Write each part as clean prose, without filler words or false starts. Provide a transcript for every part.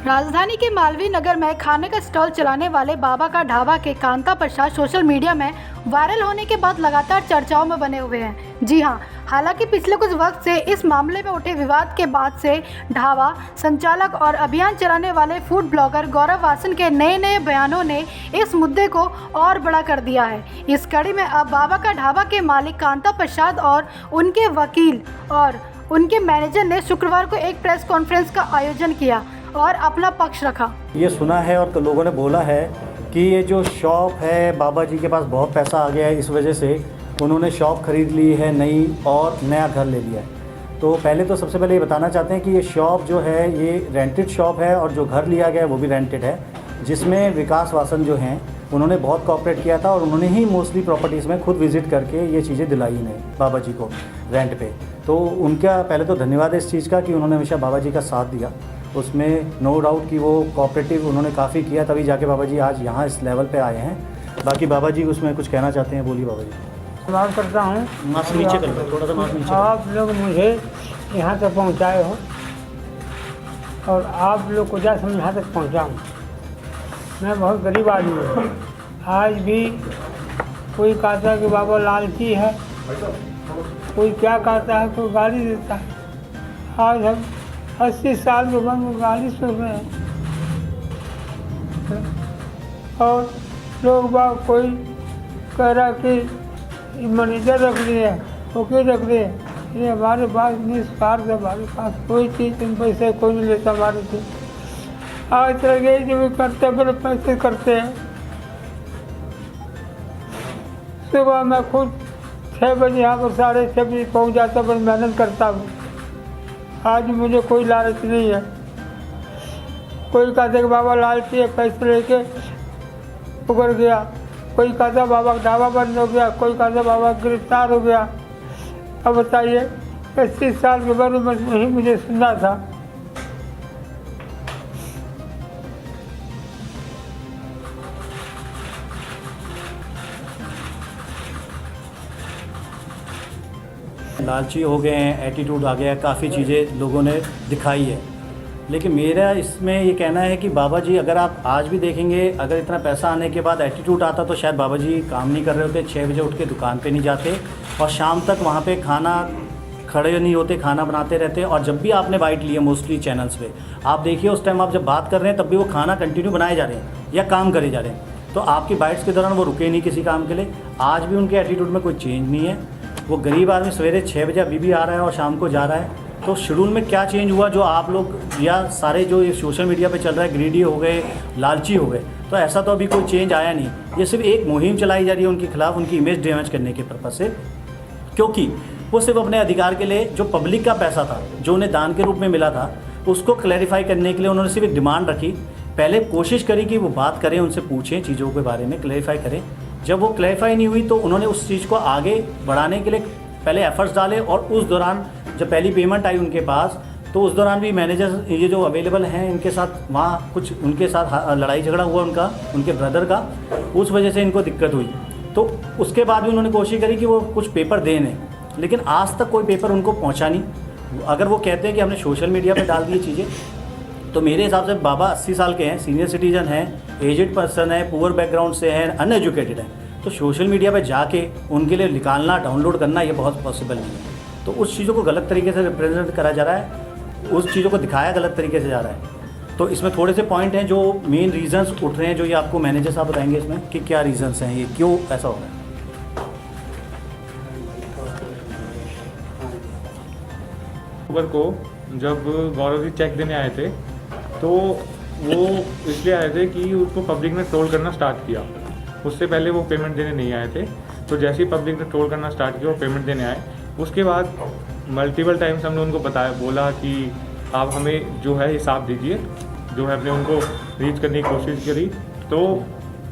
राजधानी के मालवीय नगर में खाने का स्टॉल चलाने वाले बाबा का ढाबा के कांता प्रसाद सोशल मीडिया में वायरल होने के बाद लगातार चर्चाओं में बने हुए हैं। जी हां, हालांकि पिछले कुछ वक्त से इस मामले में उठे विवाद के बाद से ढाबा संचालक और अभियान चलाने वाले फूड ब्लॉगर गौरव वासन के नए बयानों ने इस मुद्दे को और बड़ा कर दिया है। इस कड़ी में अब बाबा का ढाबा के मालिक कांता प्रसाद और उनके वकील और उनके मैनेजर ने शुक्रवार को एक प्रेस कॉन्फ्रेंस का आयोजन किया और अपना पक्ष रखा। ये सुना है और लोगों ने बोला है कि ये जो शॉप है, बाबा जी के पास बहुत पैसा आ गया है, इस वजह से उन्होंने शॉप खरीद ली है नई और नया घर ले लिया है। तो पहले तो सबसे पहले ये बताना चाहते हैं कि ये शॉप जो है ये रेंटेड शॉप है और जो घर लिया गया है वो भी रेंटेड है, जिसमें विकास वासन जो हैं उन्होंने बहुत कोऑपरेट किया था और उन्होंने ही मोस्टली प्रॉपर्टीज़ में खुद विज़िट करके ये चीज़ें दिलाई इन्हें बाबा जी को रेंट पे। तो उनका पहले तो धन्यवाद है इस चीज़ का कि उन्होंने हमेशा बाबा जी का साथ दिया। उसमें नो डाउट कि वो कोऑपरेटिव उन्होंने काफ़ी किया, तभी जाके बाबा जी आज यहाँ इस लेवल पे आए हैं। बाकी बाबा जी उसमें कुछ कहना चाहते हैं, बोलिए बाबा जी। बात करता हूँ, मास्क नीचे कर लो, थोड़ा सा मास्क नीचे। आप लोग मुझे यहाँ तक पहुँचाए हो और आप लोग को जैसे मैं यहाँ तक पहुँचाऊँ। मैं बहुत गरीब आदमी हूँ। आज भी कोई कहता है कि बाबा लालची है, कोई क्या कहता है, कोई गाली देता है। आज हम 80 साल के बाद में गाली सुन रहे हैं और लोग बाग कोई कह रहा कि मैनेजर रख लिए, वकील रख लिए। ये हमारे पास निस्वार्थ है, हमारे पास कोई चीज़ इन पैसे कोई नहीं लेता हमारे से। आज तक यही जो भी करते बड़े पैसे करते हैं। सुबह मैं खुद 6 बजे यहाँ पर 6:30 बजे पहुँच जाता, पर मेहनत करता हूँ। आज मुझे कोई लालच नहीं है। कोई कहता कि बाबा लालची है, पैसे लेके उगड़ गया। कोई कहता बाबा का ढाबा बंद हो गया, कोई कहता बाबा गिरफ्तार हो गया। अब बताइए, 80 साल के बाद बस वही मुझे सुनना था। लालची हो गए हैं, एटीट्यूड आ गया है, काफ़ी चीज़ें लोगों ने दिखाई है। लेकिन मेरा इसमें ये कहना है कि बाबा जी, अगर आप आज भी देखेंगे, अगर इतना पैसा आने के बाद एटीट्यूड आता तो शायद बाबा जी काम नहीं कर रहे होते, 6 बजे उठ के दुकान पे नहीं जाते और शाम तक वहाँ पे खाना खड़े नहीं होते, खाना बनाते रहते। और जब भी आपने बाइट लिया मोस्टली चैनल्स पे, आप देखिए उस टाइम आप जब बात कर रहे हैं तब भी वो खाना कंटिन्यू बनाए जा रहे हैं या काम करे जा रहे हैं। तो आपकी बाइट्स के दौरान वो रुके नहीं किसी काम के लिए। आज भी उनके एटीट्यूड में कोई चेंज नहीं है। वो गरीब आदमी सवेरे 6 बजे अभी भी आ रहा है और शाम को जा रहा है। तो शेड्यूल में क्या चेंज हुआ जो आप लोग या सारे जो ये सोशल मीडिया पे चल रहा है, ग्रीडी हो गए, लालची हो गए, तो ऐसा तो अभी कोई चेंज आया नहीं। ये सिर्फ एक मुहिम चलाई जा रही है उनके खिलाफ, उनकी इमेज डैमेज करने के पर्पज़ से, क्योंकि वो सिर्फ अपने अधिकार के लिए जो पब्लिक का पैसा था, जो उन्हें दान के रूप में मिला था, उसको क्लैरिफाई करने के लिए उन्होंने सिर्फ एक डिमांड रखी। पहले कोशिश करी कि वो बात करें, उनसे पूछें चीज़ों के बारे में, क्लैरिफाई करें। जब वो क्लैरिफाई नहीं हुई तो उन्होंने उस चीज़ को आगे बढ़ाने के लिए पहले एफर्ट्स डाले। और उस दौरान जब पहली पेमेंट आई उनके पास, तो उस दौरान भी मैनेजर ये जो अवेलेबल हैं इनके साथ वहाँ कुछ उनके साथ लड़ाई झगड़ा हुआ उनका, उनके ब्रदर का, उस वजह से इनको दिक्कत हुई। तो उसके बाद भी उन्होंने कोशिश करी कि वो कुछ पेपर दें, लेकिन आज तक कोई पेपर उनको पहुँचा नहीं। अगर वो कहते हैं कि हमने सोशल मीडिया पर डाल दी चीज़ें, तो मेरे हिसाब से बाबा 80 साल के हैं, सीनियर सिटीजन हैं, एजेड पर्सन है, पुअर बैकग्राउंड से हैं, अनएजुकेटेड हैं। तो सोशल मीडिया पे जाके उनके लिए निकालना, डाउनलोड करना ये बहुत पॉसिबल नहीं है। तो उस चीज़ों को गलत तरीके से रिप्रेजेंट करा जा रहा है, उस चीज़ों को दिखाया गलत तरीके से जा रहा है। तो इसमें थोड़े से पॉइंट हैं जो मेन रीजंस उठ रहे हैं, जो ये आपको मैनेजर साहब बताएंगे इसमें कि क्या रीजंस हैं, ये क्यों ऐसा हो रहा है। अक्टूबर को जब गौरव जी चेक देने आए थे, तो वो इसलिए आए थे कि उसको पब्लिक ने ट्रोल करना स्टार्ट किया। उससे पहले वो पेमेंट देने नहीं आए थे। तो जैसे ही पब्लिक ने ट्रोल करना स्टार्ट किया, वो पेमेंट देने आए। उसके बाद मल्टीपल टाइम्स हमने उनको बोला कि आप हमें जो है हिसाब दीजिए, जो है हमने उनको रीच करने की कोशिश करी। तो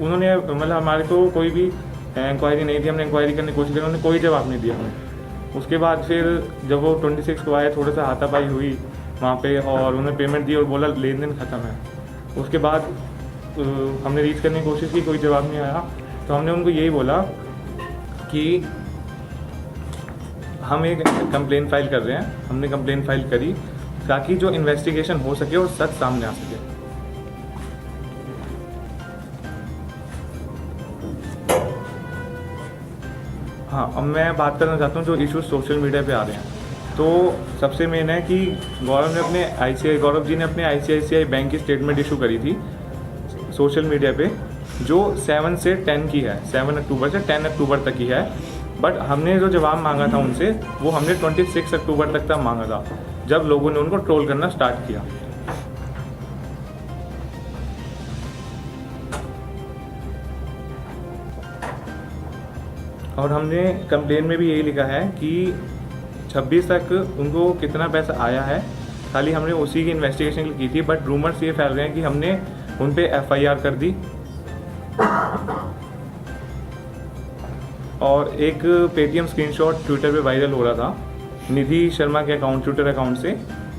उन्होंने मतलब हमारे को कोई भी इंक्वायरी नहीं दी। हमने इंक्वायरी करने की कोशिश करी, उन्होंने कोई जवाब नहीं दिया हमें। उसके बाद फिर जब वो 26 को आए, थोड़ा सा हाथापाई हुई वहाँ पे और उन्होंने पेमेंट दी और बोला लेन देन ख़त्म है। उसके बाद हमने रीच करने की कोशिश की, कोई जवाब नहीं आया। तो हमने उनको यही बोला कि हम एक कंप्लेन फाइल कर रहे हैं। हमने कंप्लेन फाइल करी ताकि जो इन्वेस्टिगेशन हो सके और सच सामने आ सके। हाँ, अब मैं बात करना चाहता हूँ जो इश्यूज सोशल मीडिया पे आ रहे हैं। तो सबसे मेन है कि गौरव जी ने अपने ICICI बैंक की स्टेटमेंट इशू करी थी सोशल मीडिया पे, जो 7 से 10 की है, 7 अक्टूबर से 10 अक्टूबर तक की है। बट हमने जो जवाब मांगा था उनसे, वो हमने 26 अक्टूबर तक का मांगा था, जब लोगों ने उनको ट्रोल करना स्टार्ट किया। और हमने कंप्लेन में भी यही लिखा है कि 26 तक उनको कितना पैसा आया है, खाली हमने उसी की इन्वेस्टिगेशन की थी। बट रूमर्स ये फैल रहे हैं कि हमने उन पे FIR कर दी। और एक पेटीएम स्क्रीनशॉट ट्विटर पे वायरल हो रहा था निधि शर्मा के ट्विटर अकाउंट से,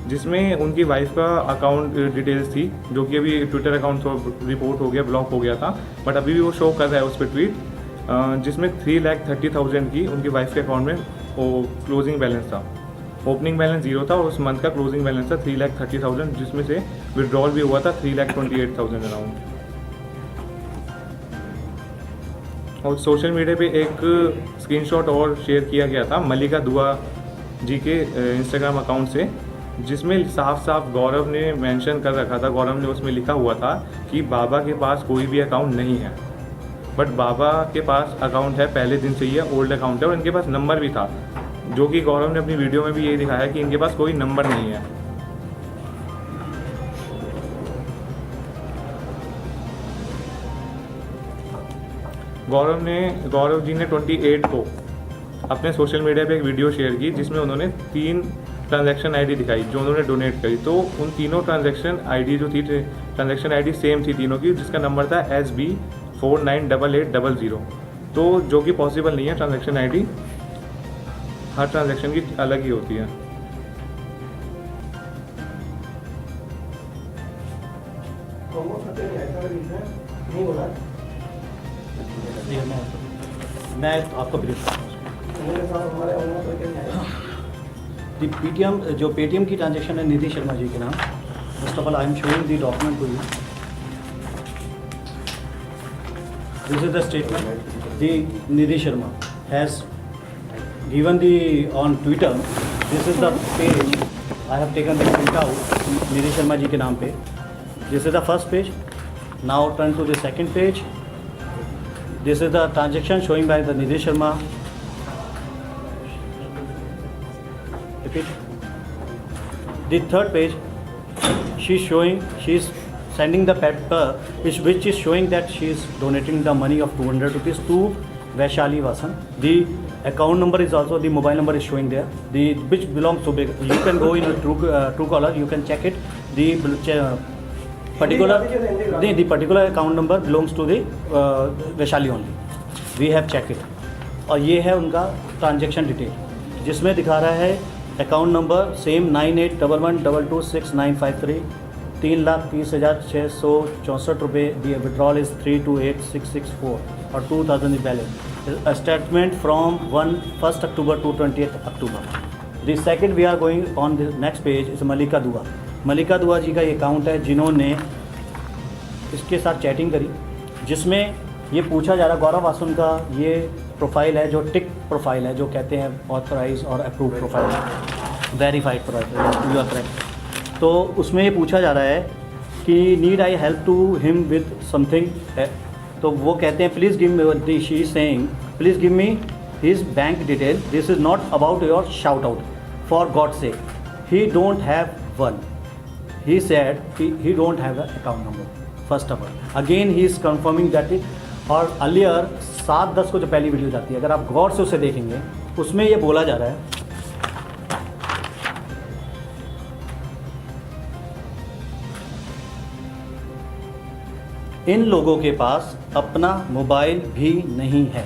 जिसमें उनकी वाइफ का अकाउंट डिटेल्स थी, जो कि अभी ट्विटर अकाउंट रिपोर्ट हो गया, ब्लॉक हो गया था। बट अभी भी वो शो कर रहा है उस पर ट्वीट, जिसमें 3,30,000 की उनकी वाइफ के अकाउंट में वो क्लोजिंग बैलेंस था। ओपनिंग बैलेंस 0 था और उस मंथ का क्लोजिंग बैलेंस था 3,30,000, जिसमें से विड्रॉल भी हुआ था 3,28,000 अराउंड। और सोशल मीडिया पे एक स्क्रीनशॉट और शेयर किया गया था मल्लिका दुआ जी के इंस्टाग्राम अकाउंट से, जिसमें साफ साफ गौरव ने मेंशन कर रखा था, गौरव ने उसमें लिखा हुआ था कि बाबा के पास कोई भी अकाउंट नहीं है। बट बाबा के पास अकाउंट है, पहले दिन से ही है, ओल्ड अकाउंट है, और इनके पास नंबर भी था, जो कि गौरव ने अपनी वीडियो में भी यही दिखाया कि इनके पास कोई नंबर नहीं है। गौरव जी ने 28 को अपने सोशल मीडिया पे एक वीडियो शेयर की, जिसमें उन्होंने 3 ट्रांजैक्शन आईडी दिखाई जो उन्होंने डोनेट करी। तो उन तीनों ट्रांजैक्शन आईडी जो थी, ट्रांजैक्शन आईडी सेम थी तीनों की, जिसका नंबर था SB498800। तो जो कि पॉसिबल नहीं है, ट्रांजैक्शन आईडी हर ट्रांजैक्शन की अलग ही होती है। मैं आपको ब्रीफ पेटीएम जो पेटीएम की ट्रांजैक्शन है निधि शर्मा जी के नाम। First of all I am showing the document to you. This is the statement the Nidhi Sharma has given the on Twitter. This is the page I have taken the print out निधि शर्मा जी के नाम पे। This is the first page. Now turn to the second page. This is the transaction showing by the Nidhi Sharma. Repeat. The third page, she's sending the paper which is showing that she is donating the money of 200 rupees to Vaishali Vasan. The account number is also, the mobile number is showing there, which belongs to, you can go in a Truecaller, you can check it. The particular account number belongs to the Vaishali only. We have checked it. और ये है उनका transaction detail, जिसमें दिखा रहा है account number same 9811226953, 3,30,664 रुपये। दी withdrawal is 328,664 और 2,000 is balance. Statement from 1 October to 20 October. The second we are going on the next page is Mallika Dua. Mallika दुआ जी का ये अकाउंट है, जिन्होंने इसके साथ चैटिंग करी, जिसमें ये पूछा जा रहा है, गौरव वासन का ये प्रोफाइल है जो टिक प्रोफाइल है, जो कहते हैं ऑथराइज और अप्रूव प्रोफाइल है, verified profile, you are correct. तो उसमें ये पूछा जा रहा है कि need I help to him with something. तो वो कहते हैं please give me, she is saying please give me his bank detail, this is not about your shout out, for God sake he don't have one, he said he don't have an account number first of all. Again he is confirming that it, और earlier 7-10 को जो पहली video जाती है, अगर आप गौर से उसे देखेंगे, उसमें ये बोला जा रहा है इन लोगों के पास अपना मोबाइल भी नहीं है।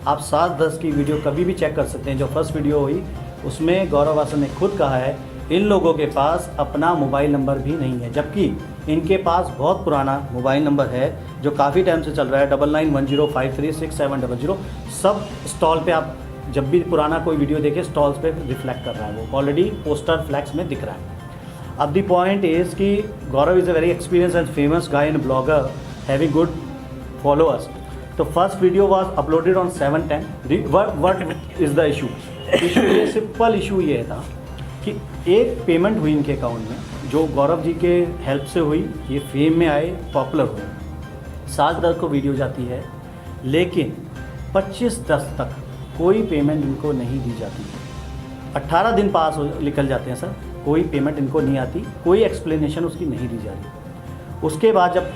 आप 7-10 की वीडियो कभी भी चेक कर सकते हैं, जो फर्स्ट वीडियो हुई उसमें गौरव वासन ने खुद कहा है इन लोगों के पास अपना मोबाइल नंबर भी नहीं है, जबकि इनके पास बहुत पुराना मोबाइल नंबर है जो काफ़ी टाइम से चल रहा है, 9910536700। सब स्टॉल पे आप जब भी पुराना कोई वीडियो देखें, स्टॉल्स पे रिफ्लेक्ट कर रहा है, वो ऑलरेडी पोस्टर फ्लैक्स में दिख रहा है। अब द पॉइंट इज़ कि Gaurav is a very experience and famous guy and blogger having good followers. तो first video was uploaded on 7/10। What is the issue? ये सिंपल इशू ये था कि एक पेमेंट हुई इनके अकाउंट में, जो गौरव जी के हेल्प से हुई, ये फेम में आए, पॉपुलर हुए, 7/10 को वीडियो जाती है, लेकिन 25/10 तक कोई पेमेंट इनको नहीं दी जाती। 18 दिन पास हो निकल जाते हैं सर, कोई पेमेंट इनको नहीं आती, कोई एक्सप्लेनेशन उसकी नहीं दी जा रही। उसके बाद जब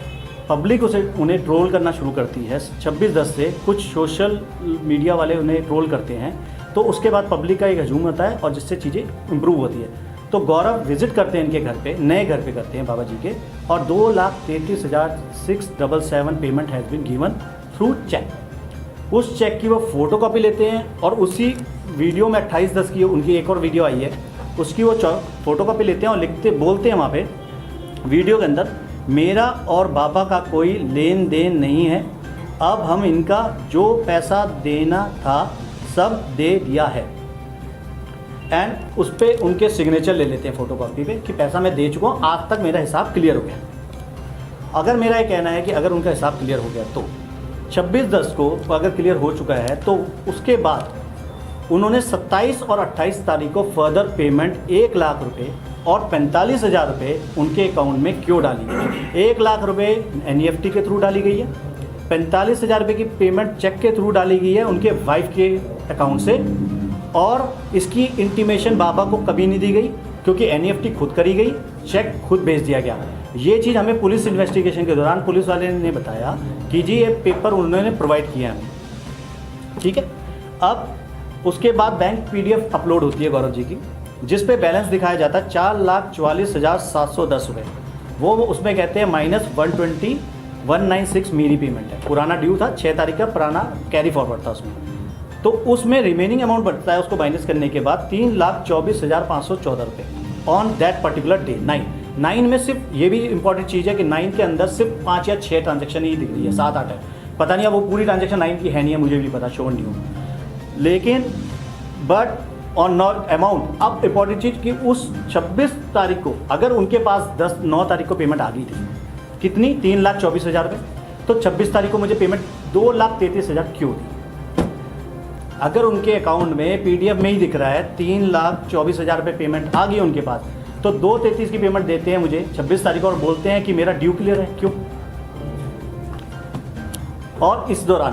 पब्लिक उन्हें ट्रोल करना शुरू करती है 26/10 से, कुछ सोशल मीडिया वाले उन्हें ट्रोल करते हैं, तो उसके बाद पब्लिक का एक हजूम होता है और जिससे चीज़ें इम्प्रूव होती है। तो गौरव विजिट करते हैं इनके घर पे, नए घर पे करते हैं बाबा जी के, और 2,33,677 payment has been given through cheque. उस चेक की वो फोटो कॉपी लेते हैं और उसी वीडियो में 28/10 की उनकी एक और वीडियो आई है, उसकी वो फोटो कॉपी लेते हैं और बोलते हैं वहाँ पे वीडियो के अंदर, मेरा और बाबा का कोई लेन देन नहीं है, अब हम इनका जो पैसा देना था सब दे दिया है। एंड उस पर उनके सिग्नेचर ले लेते हैं फोटो कॉपी पे कि पैसा मैं दे चुका हूँ, आज तक मेरा हिसाब क्लियर हो गया। अगर मेरा ये कहना है कि अगर उनका हिसाब क्लियर हो गया तो 26/10 को अगर क्लियर हो चुका है, तो उसके बाद उन्होंने 27 और 28 तारीख को फर्दर पेमेंट 1 लाख रुपये और 45,000 रुपये उनके अकाउंट में क्यों डाली गई? 1 लाख रुपये NEFT के थ्रू डाली गई है, 45,000 रुपये की पेमेंट चेक के थ्रू डाली गई है उनके वाइफ के अकाउंट से, और इसकी इंटीमेशन बाबा को कभी नहीं दी गई क्योंकि NEFT खुद करी गई, चेक खुद भेज दिया गया। ये चीज़ हमें पुलिस इन्वेस्टिगेशन के दौरान पुलिस वाले ने बताया कि जी ये पेपर उन्होंने प्रोवाइड किया हमें, ठीक है। अब उसके बाद बैंक PDF अपलोड होती है गौरव जी की, जिस पे बैलेंस दिखाया जाता है 4,44,710 रुपये। वो उसमें कहते हैं -120,196 मेरी पेमेंट है, पुराना ड्यू था 6 तारीख का, पुराना कैरी फॉरवर्ड था उसमें, तो उसमें रिमेनिंग अमाउंट बढ़ता है उसको माइनस करने के बाद 3,24,514 रुपये ऑन दैट पर्टिकुलर डे 9 में। सिर्फ ये भी इंपॉर्टेंट चीज़ है कि 9 के अंदर सिर्फ 5 या 6 ट्रांजेक्शन ही दिख रही है, 7-8 है, पता नहीं है वो पूरी ट्रांजेक्शन 9 की है नहीं है, मुझे भी पता, शो नहीं हो, लेकिन बट ऑन नॉट अमाउंट। अब इंपॉर्टेंट चीज़ कि उस 26 तारीख को अगर उनके पास 9 तारीख को पेमेंट आ गई थी, कितनी? 3,24,000 रुपये, तो 26 तारीख को मुझे पेमेंट 2,33,000 क्यों दी? अगर उनके अकाउंट में PDF में ही दिख रहा है 3,24,000 रुपये पेमेंट आ गई उनके पास, तो 2,33 की पेमेंट देते हैं मुझे 26 तारीख को और बोलते हैं कि मेरा ड्यू क्लियर है, क्यों? और इस दौरान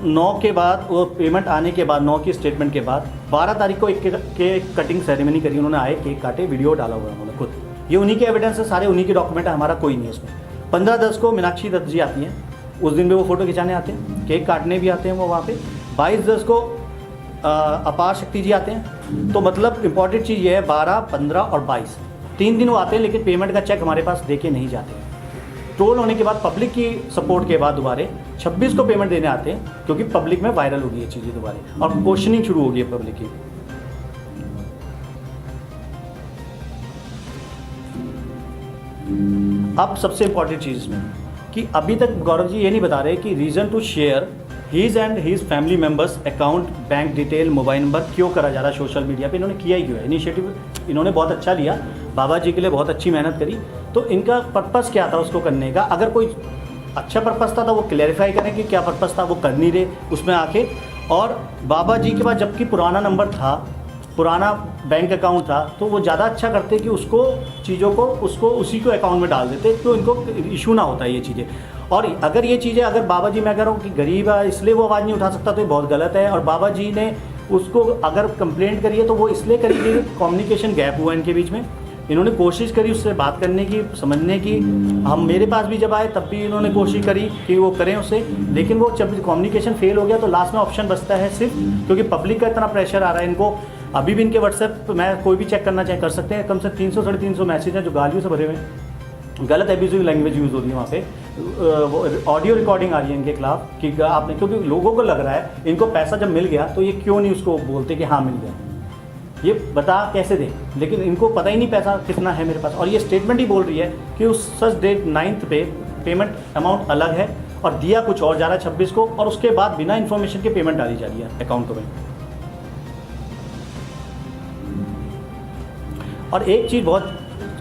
9 के बाद वो पेमेंट आने के बाद 9 की स्टेटमेंट के बाद 12 तारीख को एक केक कटिंग सेरेमनी करी उन्होंने, आए केक काटे, वीडियो डाला हुआ है उन्होंने खुद, ये उन्हीं के एविडेंस है, सारे उन्हीं के डॉक्यूमेंट है, हमारा कोई नहीं है इसमें। 15/10 को मीनाक्षी दत्त जी आती हैं, उस दिन भी वो फ़ोटो खिंचाने आते हैं, केक काटने भी आते हैं वो वहाँ पे। 22/10 को अपार शक्ति जी आते हैं, तो मतलब इंपॉर्टेंट चीज़ ये है 12, 15 और 22 3 दिन वो आते हैं, लेकिन पेमेंट का चेक हमारे पास दे के नहीं जाते। ट्रोल होने के बाद पब्लिक की सपोर्ट के बाद दोबारा 26 को पेमेंट देने आते हैं, क्योंकि पब्लिक में वायरल हो गई ये चीज़ें दोबारा और क्वेश्चनिंग शुरू हो गई है पब्लिक की। अब सबसे इंपॉर्टेंट चीज़ इसमें कि अभी तक गौरव जी ये नहीं बता रहे कि reason to share his and his family members account, bank detail, mobile number क्यों करा जा रहा है सोशल मीडिया पे? इन्होंने किया ही क्यों है? इनिशिएटिव इन्होंने बहुत अच्छा लिया, बाबा जी के लिए बहुत अच्छी मेहनत करी, तो इनका पर्पस क्या था उसको करने का? अगर कोई अच्छा पर्पस था तो वो क्लैरिफाई करें कि क्या पर्पस था, वो कर नहीं रहे उसमें आके। और बाबा जी के पास जबकि पुराना नंबर था, पुराना बैंक अकाउंट था, तो वो ज़्यादा अच्छा करते कि उसको चीज़ों को उसको उसी को अकाउंट में डाल देते, तो इनको इशू ना होता ये चीज़ें। और अगर ये चीज़ें अगर बाबा जी, मैं कह रहा हूँ कि गरीब है इसलिए वो आवाज़ नहीं उठा सकता, तो ये बहुत गलत है। और बाबा जी ने उसको अगर कंप्लेंट करी है तो वो इसलिए करी कि कम्युनिकेशन गैप हुआ इनके बीच में, इन्होंने कोशिश करी उससे बात करने की, समझने की। हम मेरे पास भी जब आए तब भी इन्होंने कोशिश करी कि वो करें उससे, लेकिन वो जब कम्युनिकेशन फेल हो गया तो लास्ट में ऑप्शन बचता है सिर्फ, क्योंकि पब्लिक का इतना प्रेशर आ रहा है इनको। अभी भी इनके व्हाट्सएप में कोई भी चेक करना चाहे कर सकते हैं, कम से 300-350 मैसेज हैं जो गालियों से भरे हुए हैं, गलत एब्यूजिव लैंग्वेज यूज़ हो रही है वहाँ पे, ऑडियो रिकॉर्डिंग आ रही है इनके खिलाफ कि आपने, क्योंकि लोगों को लग रहा है इनको पैसा जब मिल गया तो ये क्यों नहीं उसको बोलते कि हाँ मिल गया, ये बता कैसे दें, लेकिन इनको पता ही नहीं पैसा कितना है मेरे पास। और ये स्टेटमेंट ही बोल रही है कि उस सच डेट 9 पे पेमेंट अमाउंट अलग है और दिया कुछ और जा रहा है 26 को, और उसके बाद बिना इन्फॉर्मेशन के पेमेंट डाली जा रही है अकाउंट में। और एक चीज़ बहुत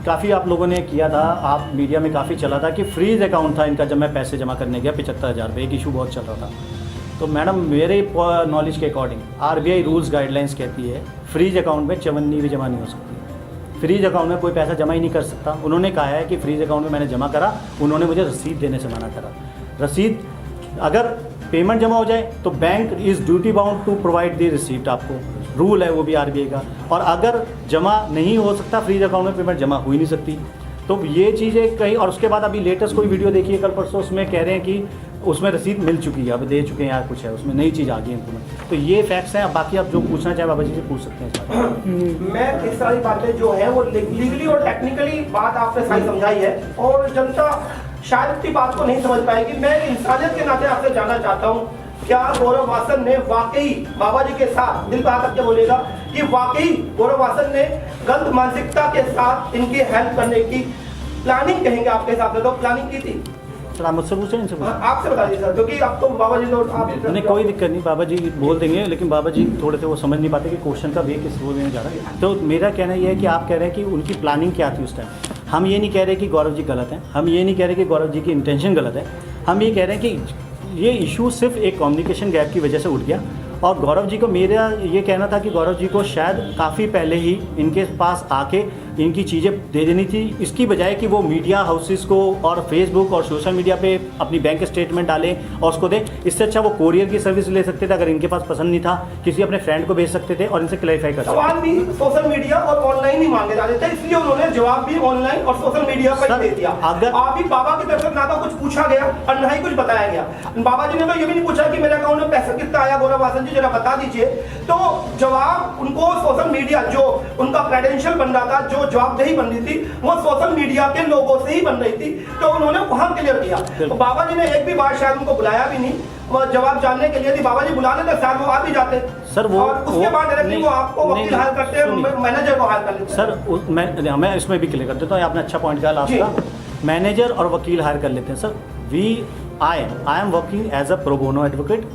काफ़ी आप लोगों ने किया था, आप मीडिया में काफ़ी चला था कि फ्रीज अकाउंट था इनका जब मैं पैसे जमा करने गया 75,000 रुपये, एक इशू बहुत चल रहा था। तो मैडम मेरे नॉलेज के अकॉर्डिंग आरबीआई रूल्स गाइडलाइंस कहती है फ्रीज अकाउंट में चवन्नी भी जमा नहीं हो सकती। फ्रीज अकाउंट में कोई पैसा जमा ही नहीं कर सकता। उन्होंने कहा है कि फ्रीज अकाउंट में मैंने जमा करा, उन्होंने मुझे रसीद देने से मना करा। रसीद अगर पेमेंट जमा हो जाए तो bank is duty bound to provide the receipt, आपको रूल है वो भी आरबीआई का। और अगर जमा नहीं हो सकता फ्रीज अकाउंट में, पेमेंट जमा हो ही नहीं सकती। तो ये चीज़ें कहीं, और उसके बाद अभी लेटेस्ट कोई वीडियो देखिए कल परसों, उसमें कह रहे हैं कि उसमें रसीद मिल चुकी है, अब दे चुके हैं या कुछ है, उसमें नई चीज़ आ गई है इम्प्रूवमेंट। तो ये फैक्ट्स हैं। बाकी आप जो पूछना चाहें बाबा जी से पूछ सकते हैं इस बारे में। मैं इस सारी बातें जो है वो लीगली और टेक्निकली बात आपने सारी समझाई है और जनता शायद इतनी बात को नहीं समझ पाएगी। मैं इंसानियत के नाते आपसे जानना चाहता हूँ, क्या गौरव वासन ने वाकई बाबा जी के साथ दिल का हाथ बोलेगा कि वाकई गौरव वासन ने गलत मानसिकता के साथ इनकी हेल्प करने की प्लानिंग, कहेंगे आपके हिसाब से तो प्लानिंग की थी? सर आप मुझसे पूछें, इनसे पूछें। आपसे बता दीजिए सर, क्योंकि अब तो बाबा जी तो आप नहीं कोई दिक्कत नहीं, बाबा जी बोल देंगे, लेकिन बाबा जी थोड़े से वो समझ नहीं पाते कि क्वेश्चन का वे किस वो में जा रहा है। तो मेरा कहना ये है कि आप कह रहे हैं कि उनकी प्लानिंग क्या थी उस टाइम। हम ये नहीं कह रहे कि गौरव जी गलत हैं, हम ये नहीं कह रहे कि गौरव जी की इंटेंशन गलत है। हम ये कह रहे हैं कि ये इशू सिर्फ एक कम्युनिकेशन गैप की वजह से उठ गया। और गौरव जी को मेरा ये कहना था कि गौरव जी को शायद काफ़ी पहले ही इनके पास आके इनकी चीज़ें दे देनी थी, इसकी बजाय कि वो मीडिया हाउसेस को और फेसबुक और सोशल मीडिया पे अपनी बैंक स्टेटमेंट डालें और उसको दें। इससे अच्छा वो कोरियर की सर्विस ले सकते थे, अगर इनके पास पसंद नहीं था किसी अपने फ्रेंड को भेज सकते थे और इनसे क्लैरिफाई कर सकते सवाल भी सोशल मीडिया और ऑनलाइन ही मांगे जाते थे, इसलिए उन्होंने जवाब भी ऑनलाइन और सोशल मीडिया पर ही दे दिया। अगर अभी बाबा की तरफ से ना तो कुछ पूछा गया और ना ही कुछ बताया गया। बाबा जी ने तो ये भी नहीं पूछा कि मेरे अकाउंट में पैसा कितना आया, गौरव वासन जी जरा बता दीजिए। तो जवाब उनको सोशल मीडिया, जो उनका क्रेडेंशियल बन रहा था, जो जवाबदेही बन रही थी, वो सोशल मीडिया के लोगों से ही बन रही थी, तो उन्होंने वहां क्लियर किया। तो बाबा जी ने एक भी बार शायद उनको बुलाया भी नहीं, वो जवाब जानने के लिए थी। बाबा जी बुला लेते शायद वो आ भी जाते सर, वो और उसके बाद डायरेक्टली वो आपको वकील हायर करते हैं, मैनेजर को हायर कर लेते हैं। सर मैं इसमें भी क्लियर कर देता हूँ, आपने अच्छा पॉइंट किया लास्ट का। मैनेजर और वकील हायर कर लेते हैं sir. I am working as a pro bono advocate.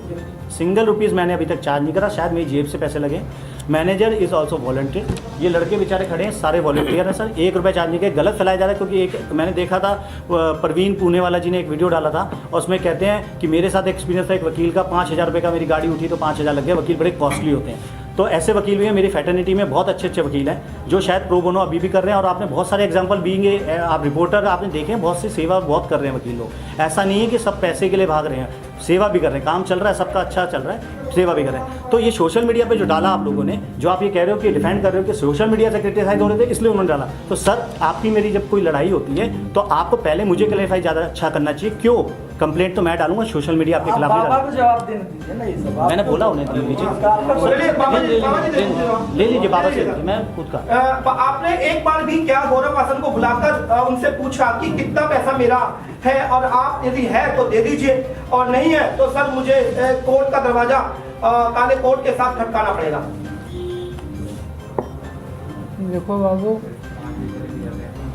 Single rupees मैंने अभी तक चार्ज नहीं करा, शायद मेरी जेब से पैसे लगे। Manager is also volunteer. ये लड़के बेचारे खड़े हैं, सारे वॉलंटियर हैं सर। 1 रुपये चार्ज नहीं किया, गलत फैलाया जा रहा है। क्योंकि एक मैंने देखा था, प्रवीण पुणे वाला जी ने एक वीडियो डाला था और उसमें कहते हैं कि मेरे साथ एक्सपीरियंस था एक वकील का, 5,000 रुपये का मेरी गाड़ी उठी तो 5,000 लग गया। वकील बड़े कॉस्टली होते हैं। तो ऐसे वकील भी हैं, मेरी फैटर्निटी में बहुत अच्छे अच्छे वकील हैं जो शायद प्रो बोनो अभी भी कर रहे हैं। और आपने बहुत सारे एग्जांपल बीइंग आप रिपोर्टर आपने देखे हैं, बहुत सी सेवा बहुत कर रहे हैं वकील लोग। ऐसा नहीं है कि सब पैसे के लिए भाग रहे हैं, सेवा भी कर रहे हैं, काम चल रहा है सबका अच्छा चल रहा है, सेवा भी कर रहे हैं। तो ये सोशल मीडिया पे जो डाला आप लोगों ने, जो आप ये कह रहे हो कि डिफेंड कर रहे हो कि सोशल मीडिया से क्रिटिसाइज हो रहे थे इसलिए उन्होंने डाला, तो सर आपकी मेरी जब कोई लड़ाई होती है तो आपको पहले मुझे क्लैरिफाई ज़्यादा अच्छा करना चाहिए। क्यों कंप्लेंट तो मैं डालूंगा, सोशल मीडिया आपके खिलाफ नहीं डालूंगा। जवाब देने दीजिए ना, ये सब मैंने बोला उन्हें दे लीजिए, ले लीजिए बाबा से, मैं खुद का। आपने एक बार भी क्या गौरव वासन को बुलाकर उनसे पूछा कि कितना पैसा मेरा है और आप यदि है तो दे दीजिए और नहीं है तो सर मुझे कोर्ट का दरवाजा काले कोर्ट के साथ खटकाना पड़ेगा? देखो बाबू,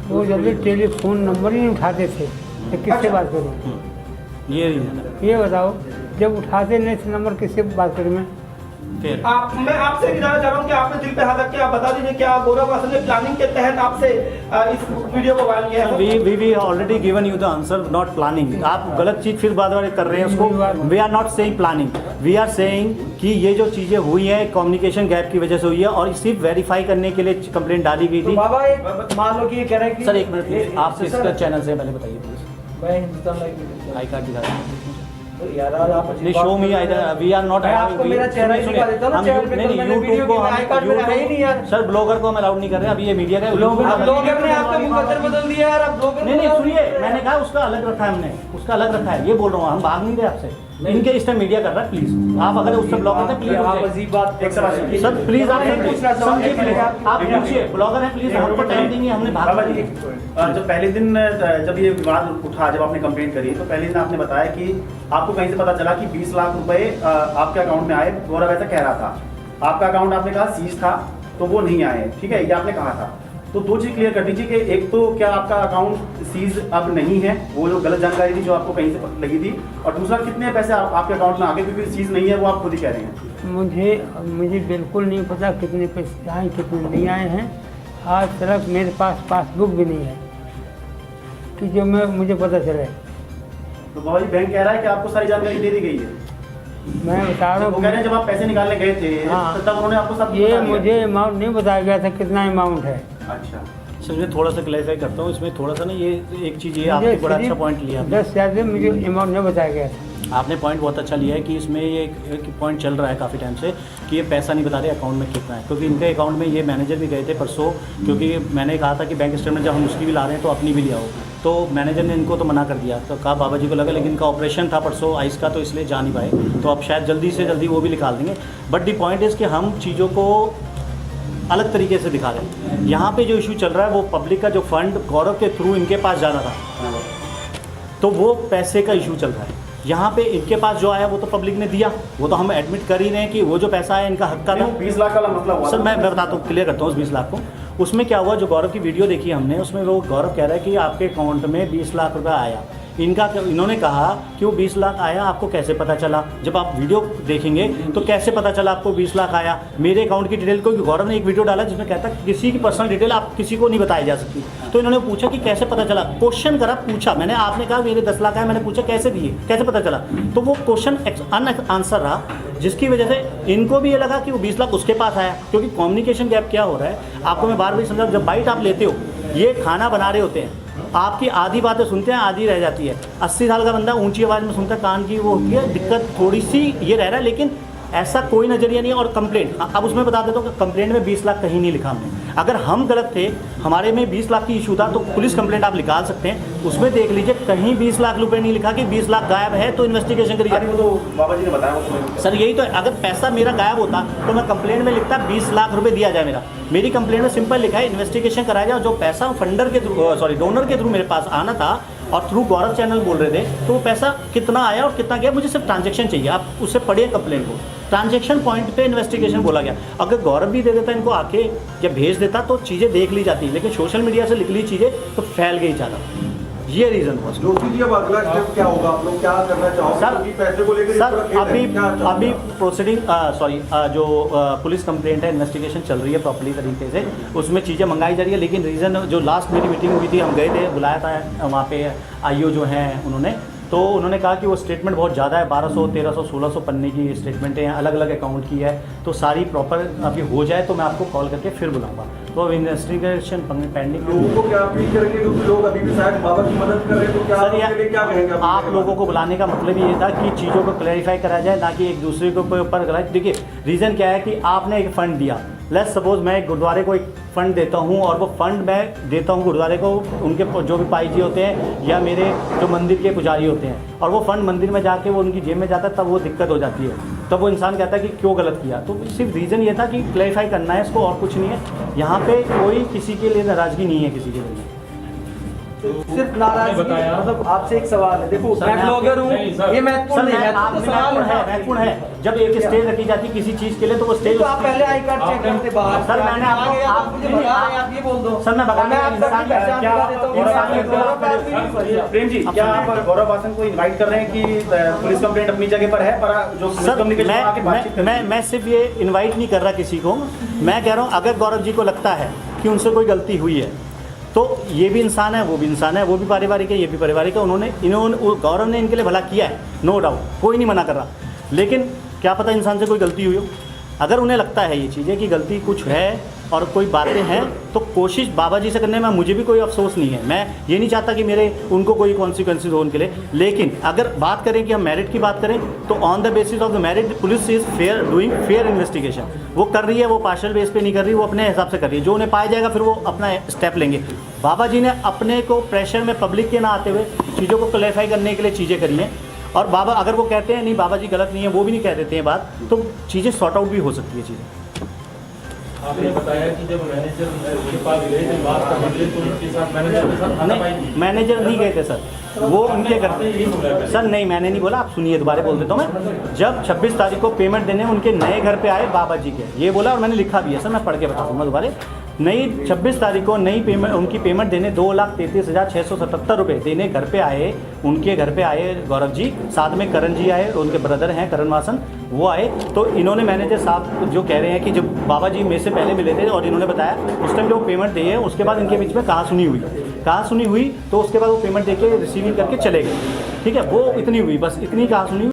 वो जल्दी टेलीफोन नंबर ही नहीं उठाते थे तो किससे बात करूँ? ये बताओ, जब उठाते नहीं थे नंबर किससे बात करूँ मैं? फिर मैं आपसे जानना चाह रहा हूँ कि आपने दिल पे हाथ रख के आप बता दीजिए, क्या गौरव वासन ने प्लानिंग के तहत आपसे इस वीडियो को वायरल किया है? We already given you the answer, not planning. आप गलत चीज़ फिर बार बार कर रहे हैं उसको। We are not saying planning, we are saying कि ये जो चीज़ें हुई हैं कम्युनिकेशन गैप की वजह से हुई है और सिर्फ वेरीफाई करने के लिए कंप्लेंट डाली गई थी। बाबा एक मान लो कि ये कह रहे हैं कि सर एक मिनट, आप इसका चैनल से पहले बताइए प्लीज। मैं हिंदुस्तान लाइव आई कार्ड दिखा दीजिए। यार आप नहीं show me I, we are not. मैं आपको मेरा चेहरा ही दिखा देता हूं ना, चैनल पे तो मैंने वीडियो की आई कार्ड में है ही नहीं यार। सर ब्लॉगर को हम अलाउड नहीं कर रहे, अभी ये मीडिया का ब्लॉगर ने आपका मुकद्दर बदल दिया यार, अब ब्लॉगर नहीं सुनिए, मैंने कहा उसका अलग रखा है, हमने उसका अलग रखा है, ये बोल रहा हूँ, हम भाग नहीं रहे आपसे। इनके इस टाइम मीडिया कर रहा है, प्लीज आप अगर उससे ब्लॉग करते हैं प्लीज आप अजीब बात सर प्लीज आप समझिए, प्लीज आप पूछिए, ब्लॉगर है प्लीज, हमको टाइम देंगे, हमने भाग। जब पहले दिन जब ये विवाद उठा, जब आपने कंप्लेंट करी तो पहले दिन आपने बताया कि आपको कहीं से पता चला कि 20 लाख रुपए आपके अकाउंट में आए, गौरव ऐसा कह रहा था। आपका अकाउंट आपने कहा सीज था तो वो नहीं आए, ठीक है, ये आपने कहा था। तो दो चीज़ क्लियर कर दीजिए कि एक तो क्या आपका अकाउंट सीज अब नहीं है, वो जो गलत जानकारी थी जो आपको कहीं से लगी थी, और दूसरा कितने पैसे आपके अकाउंट में आ गए, क्योंकि सीज नहीं है वो आप खुद ही कह रहे हैं। मुझे बिल्कुल नहीं पता कितने पैसे आए कितने नहीं आए हैं। आज तक मेरे पास पासबुक भी नहीं है कि जो मुझे पता चले। तो बाबा जी बैंक कह रहा है कि आपको सारी जानकारी दे दी गई है। मैं बता रहा वो कह रहे हैं हूँ जब आप पैसे निकालने गए थे हाँ। तो तब उन्होंने आपको सब ये बता दिया। मुझे अमाउंट नहीं बताया गया था कितना अमाउंट है। अच्छा सर मैं थोड़ा सा क्लैरिफाई करता हूँ इसमें थोड़ा सा ना, ये एक चीज़ ये मुझे आपने बड़ा अच्छा सिर्फ पॉइंट लिया आपने। 10,000 से मुझे अमाउंट नहीं बताया गया था। आपने पॉइंट बहुत अच्छा लिया है कि इसमें ये एक पॉइंट चल रहा है काफ़ी टाइम से कि ये पैसा नहीं बता रहे अकाउंट में कितना है, क्योंकि इनके अकाउंट में ये मैनेजर भी गए थे परसों, क्योंकि मैंने कहा था कि बैंक स्टेटमेंट जब हम उसकी भी ला रहे हैं तो अपनी भी ले आओ, तो मैनेजर ने इनको तो मना कर दिया, तो कहा बाबा जी को लगा, लेकिन इनका ऑपरेशन था परसों आइस का, तो इसलिए जा नहीं पाए, तो अब शायद जल्दी से जल्दी वो भी निकाल देंगे। बट दी पॉइंट इज़ कि हम चीज़ों को अलग तरीके से दिखा रहे हैं। यहाँ पे जो इशू चल रहा है वो पब्लिक का जो फंड गौरव के थ्रू इनके पास जाना था, तो वो पैसे का इशू चल रहा है। यहाँ पे इनके पास जो आया वो तो पब्लिक ने दिया, वो तो हम एडमिट कर ही रहे हैं कि वो जो पैसा आया इनका हक का था। 20 लाख वाला मसला हुआ सर था। मैं बताता हूँ, क्लियर करता हूँ उस 20 लाख को। उसमें क्या हुआ, जो गौरव की वीडियो देखी हमने, उसमें वो गौरव कह रहा है कि आपके अकाउंट में 20 लाख रुपया आया। इन्होंने कहा कि वो 20 लाख आया, आपको कैसे पता चला? जब आप वीडियो देखेंगे तो कैसे पता चला आपको 20 लाख आया? मेरे अकाउंट की डिटेल को, गौरव ने एक वीडियो डाला जिसमें कहता है किसी की पर्सनल डिटेल आप किसी को नहीं बताई जा सकती। तो इन्होंने पूछा कि कैसे पता चला, क्वेश्चन करा, पूछा मैंने, आपने कहा मेरे 10 लाख आए, मैंने पूछा कैसे दिए, कैसे पता चला? तो वो क्वेश्चन आंसर रहा, जिसकी वजह से इनको भी ये लगा कि वो 20 लाख उसके पास आया। क्योंकि कम्युनिकेशन गैप क्या हो रहा है आपको मैं बार बार समझा, जब बाइट आप लेते हो, ये खाना बना रहे होते हैं, आपकी आधी बातें सुनते हैं, आधी रह जाती है। 80 साल का बंदा ऊंची आवाज़ में सुनता है, कान की वो होती है दिक्कत, थोड़ी सी ये रह रहा है, लेकिन ऐसा कोई नज़रिया नहीं है। और कंप्लेंट, अब उसमें बता देता हूँ कि कंप्लेंट में 20 लाख कहीं नहीं लिखा हमने। अगर हम गलत थे, हमारे में 20 लाख की इशू था, तो पुलिस कंप्लेंट आप निकाल सकते हैं, उसमें देख लीजिए कहीं 20 लाख रुपए नहीं लिखा कि 20 लाख गायब है तो इन्वेस्टिगेशन करिए। वो तो बाबा जी ने बताया वो सर यही तो है, अगर पैसा मेरा गायब होता तो मैं कंप्लेंट में लिखता 20 लाख रुपए दिया जाए मेरा। मेरी कंप्लेंट में सिंपल लिखा है इन्वेस्टिगेशन कराया जाए, जो पैसा फंडर के थ्रू, सॉरी डोनर के थ्रू मेरे पास आना था और थ्रू गौरव चैनल बोल रहे थे, तो वो पैसा कितना आया और कितना गया, मुझे सिर्फ ट्रांजैक्शन चाहिए। आप उससे पढ़िए कंप्लेंट को, ट्रांजैक्शन पॉइंट पे इन्वेस्टिगेशन बोला गया। अगर गौरव भी दे देता इनको आके या भेज देता तो चीज़ें देख ली जाती, लेकिन सोशल मीडिया से लिख ली चीज़ें तो फैल गई ज़्यादा, ये रीज़न था। ज्योति जी अब अगला स्टेप क्या होगा, आप लोग क्या करना चाहोगे? सर, क्योंकि पैसे को लेकर सर इस तरह अभी क्या चाहोगे? प्रोसीडिंग जो पुलिस कंप्लेंट है, इन्वेस्टिगेशन चल रही है प्रॉपर्ली तरीके से, उसमें चीज़ें मंगाई जा रही है। लेकिन रीज़न जो लास्ट मेरी मीटिंग हुई थी, हम गए थे, बुलाया था वहाँ पे आईओ जो हैं उन्होंने, तो उन्होंने कहा कि वो स्टेटमेंट बहुत ज़्यादा है, 1200, 1300, 1600 पन्ने की स्टेटमेंटें हैं, अलग अलग अकाउंट की है, तो सारी प्रॉपर अभी हो जाए तो मैं आपको कॉल करके फिर बुलाऊंगा। तो अब इन्वेस्टिगेशन पेंडिंग। लोगों को क्या अपील करेंगे, क्योंकि लोग अभी भी शायद बाबा की मदद कर रहे हैं, तो क्या सर उनके लिए क्या कहेंगे आप लोगों को बुलाने का मतलब ये था कि चीज़ों को क्लैरिफाई कराया जाए, ना कि एक दूसरे के ऊपर कराए। देखिए रीज़न क्या है कि आपने एक फ़ंड दिया, लेट्स सपोज मैं एक गुरुद्वारे को एक फ़ंड देता हूँ और वो फ़ंड मैं देता हूँ गुरुद्वारे को, उनके जो भी पाई जी होते हैं या मेरे जो मंदिर के पुजारी होते हैं, और वो फ़ंड मंदिर में जाके वो उनकी जेब में जाता है, तब वो दिक्कत हो जाती है। तब वो इंसान कहता है कि क्यों गलत किया। तो सिर्फ रीज़न ये था कि क्लैरिफाई करना है इसको, और कुछ नहीं है। यहाँ पे कोई किसी के लिए नाराज़गी नहीं है किसी के लिए। सिर्फ नाराजगी, मतलब आपसे एक सवाल है, देखो सर, मैं मैं ब्लॉगर हूँ, सर, ये महत्वपूर्ण नहीं है, तो सवाल महत्वपूर्ण है। जब एक स्टेज रखी जाती है किसी चीज़ के लिए, तो वो स्टेज तो आप पहले आई कार्ड चेक करते बाहर। सर मैंने आप मुझे नहीं आ रहे, आप ये बोल दो सर मैं बता मैं आपका पहचान दिखा देता हूँ। प्रेम जी, क्या आप गौरव वासन को इनवाइट कर रहे हैं कि पुलिस कंप्लेंट अपनी जगह पर है, पर जो पुलिस सर कम्युनिकेशन आके बातचीत करें? मैं सिर्फ ये इनवाइट नहीं कर रहा किसी को, मैं कह रहा हूँ अगर गौरव जी को लगता है कि उनसे कोई गलती हुई है, तो ये भी इंसान है, वो भी इंसान है, वो भी पारिवारिक है, ये भी पारिवारिक है। इन्होंने गौरव ने इनके लिए भला किया है, नो डाउट, कोई नहीं मना कर रहा, लेकिन क्या पता इंसान से कोई गलती हुई हो। अगर उन्हें लगता है ये चीज़ें कि गलती कुछ है और कोई बातें हैं, तो कोशिश बाबा जी से करने में मुझे भी कोई अफसोस नहीं है। मैं ये नहीं चाहता कि मेरे उनको कोई कॉन्सिक्वेंसेज हो उनके लिए। लेकिन अगर बात करें कि हम मेरिट की बात करें, तो on the basis of the merit police is fair, doing fair investigation. वो कर रही है, वो पार्शियल बेस पे नहीं कर रही, वो अपने हिसाब से कर रही है। जो उन्हें पाया जाएगा फिर वो अपना स्टेप लेंगे। बाबा जी ने अपने को प्रेशर में पब्लिक के ना आते हुए चीज़ों को क्लैरिफाई करने के लिए चीज़ें करी हैं। और बाबा अगर वो कहते हैं नहीं बाबा जी गलत नहीं है, वो भी नहीं कह देते हैं बात, तो चीज़ें सॉर्ट आउट भी हो सकती है चीज़ें। आपने बताया कि जब मैनेजर के पास गए थे बात करने के लिए, तो उनके साथ मैनेजर के साथ खाता पाई थी। मैनेजर नहीं गए थे सर, वो उनके घर पे। सर नहीं, मैंने नहीं बोला, आप सुनिए, दोबारा बोल देता हूँ मैं। जब 26 तारीख को पेमेंट देने उनके नए घर पे आए बाबा जी के, ये बोला और मैंने लिखा भी है सर, मैं पढ़ के बता दूँगा दोबारा। नई 26 तारीख को नई पेमेंट, उनकी पेमेंट देने 2,33,677 रुपये देने घर पे आए, उनके घर पे आए गौरव जी, साथ में करण जी आए, उनके ब्रदर हैं करण वासन, वो आए। तो इन्होंने मैनेजर साहब जो कह रहे हैं कि जब बाबा जी मेरे से पहले मिले थे और इन्होंने बताया उस टाइम जो पेमेंट दी है, उसके बाद इनके बीच में कहाँ सुनी हुई तो उसके बाद वो पेमेंट दे के रिसीविंग करके चले गए। ठीक है, वो इतनी हुई, बस इतनी कहाँ सुनी हुई।